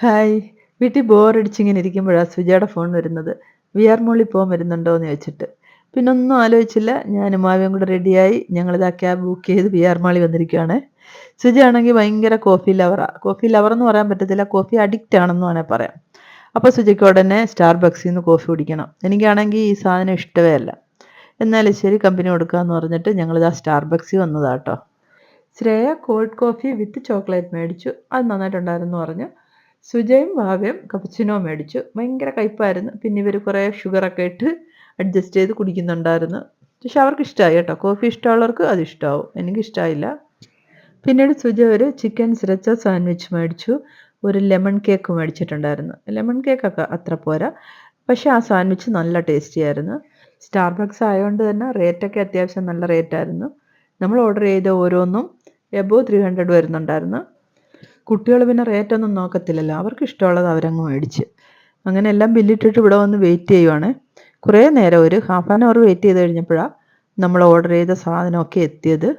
Hi. വീട്ടിൽ ബോറടിച്ചിങ്ങനെ ഇരിക്കുമ്പോഴാണ് സുജയുടെ phone വരുന്നത്. വി.ആർ മോളിൽ പോകാൻ വരുന്നുണ്ടോയെന്ന് ചോദിച്ചിട്ട്. പിന്നൊന്നും ആലോചിച്ചില്ല. ഞാനും മാവയും കൂടെ റെഡിയായി. ഞങ്ങളിതാ ക്യാബ് ബുക്ക് ചെയ്ത് വി.ആർ മാളിൽ വന്നിരിക്കുകയാണേ. സുജയാണെങ്കിൽ ഭയങ്കര കോഫി ലവറാ. കോഫി ലവറെന്ന് പറയാൻ പറ്റത്തില്ല. കോഫി അഡിക്റ്റ് ആണെന്ന് വേണേൽ പറയാം. അപ്പോൾ സുജയ്ക്ക് ഉടനെ സ്റ്റാർബക്സിൽ നിന്ന് കോഫി കുടിക്കണം. എനിക്കാണെങ്കിൽ ഈ സാധനം ഇഷ്ടമേ അല്ല. എന്നാലും ശരി കമ്പനി കൊടുക്കാമെന്ന് പറഞ്ഞിട്ട് ഞങ്ങളിതാ സ്റ്റാർബക്സിൽ വന്നതാട്ടോ. Shreya cold coffee with chocolate മേടിച്ചു. അത് നന്നായിട്ടുണ്ടായിരുന്നു പറഞ്ഞു. സുജയും ഭാവയും കപ്പച്ചിനോ മേടിച്ചു. ഭയങ്കര കയ്പ്പായിരുന്നു. പിന്നെ ഇവർ കുറേ ഷുഗറൊക്കെ ഇട്ട് അഡ്ജസ്റ്റ് ചെയ്ത് കുടിക്കുന്നുണ്ടായിരുന്നു. പക്ഷെ അവർക്ക് ഇഷ്ടമായി കേട്ടോ. കോഫി ഇഷ്ടമുള്ളവർക്ക് അത് ഇഷ്ടമാവും. എനിക്കിഷ്ടമായില്ല. പിന്നീട് സുജ ഒരു ചിക്കൻ സിറച്ച സാൻഡ്വിച്ച് മേടിച്ചു. ഒരു ലെമൺ കേക്ക് മേടിച്ചിട്ടുണ്ടായിരുന്നു. ലെമൺ കേക്കൊക്കെ അത്ര പോരാ. പക്ഷേ ആ സാൻഡ്വിച്ച് നല്ല ടേസ്റ്റി ആയിരുന്നു. സ്റ്റാർബക്സ് ആയതുകൊണ്ട് തന്നെ റേറ്റൊക്കെ അത്യാവശ്യം നല്ല റേറ്റായിരുന്നു. നമ്മൾ ഓർഡർ ചെയ്ത ഓരോന്നും എബോവ് 300 വരുന്നുണ്ടായിരുന്നു. കുട്ടികൾ പിന്നെ റേറ്റൊന്നും നോക്കത്തില്ലല്ലോ. അവർക്ക് ഇഷ്ടമുള്ളത് അവരങ്ങ് മേടിച്ച്. അങ്ങനെ എല്ലാം ബില്ലിട്ടിട്ട് ഇവിടെ വന്ന് വെയിറ്റ് ചെയ്യുവാണ്. കുറേ നേരം ഒരു ഹാഫ് ആൻ അവർ വെയിറ്റ് ചെയ്ത് കഴിഞ്ഞപ്പോഴാണ് നമ്മൾ ഓർഡർ ചെയ്ത സാധനമൊക്കെ എത്തിയത്.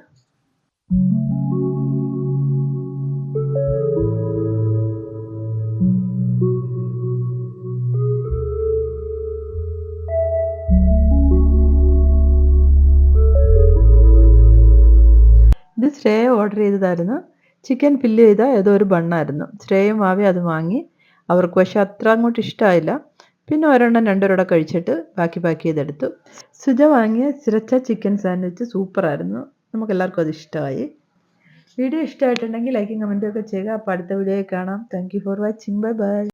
ഇത് ശ്രേയ ഓർഡർ ചെയ്തതായിരുന്നു. ചിക്കൻ ഫില്ല് ചെയ്ത ഏതോ ഒരു ബണ്ണായിരുന്നു. ശ്രേയയും വാവയും അത് വാങ്ങി. അവർക്ക് പക്ഷെ അത്ര അങ്ങോട്ട് ഇഷ്ടമായില്ല. പിന്നെ ഒരെണ്ണം രണ്ടുപേരോടെ കഴിച്ചിട്ട് ബാക്കി പാക്ക് ചെയ്തെടുത്തു. സുജ വാങ്ങിയ സിറച്ച ചിക്കൻ സാൻഡ്വിച്ച് സൂപ്പറായിരുന്നു. നമുക്കെല്ലാവർക്കും അത് ഇഷ്ടമായി. വീഡിയോ ഇഷ്ടമായിട്ടുണ്ടെങ്കിൽ ലൈക്കും കമൻറ്റും ഒക്കെ ചെയ്യുക. അപ്പോൾ അടുത്ത വീഡിയോയിൽ കാണാം. Thank you for watching. Bye bye.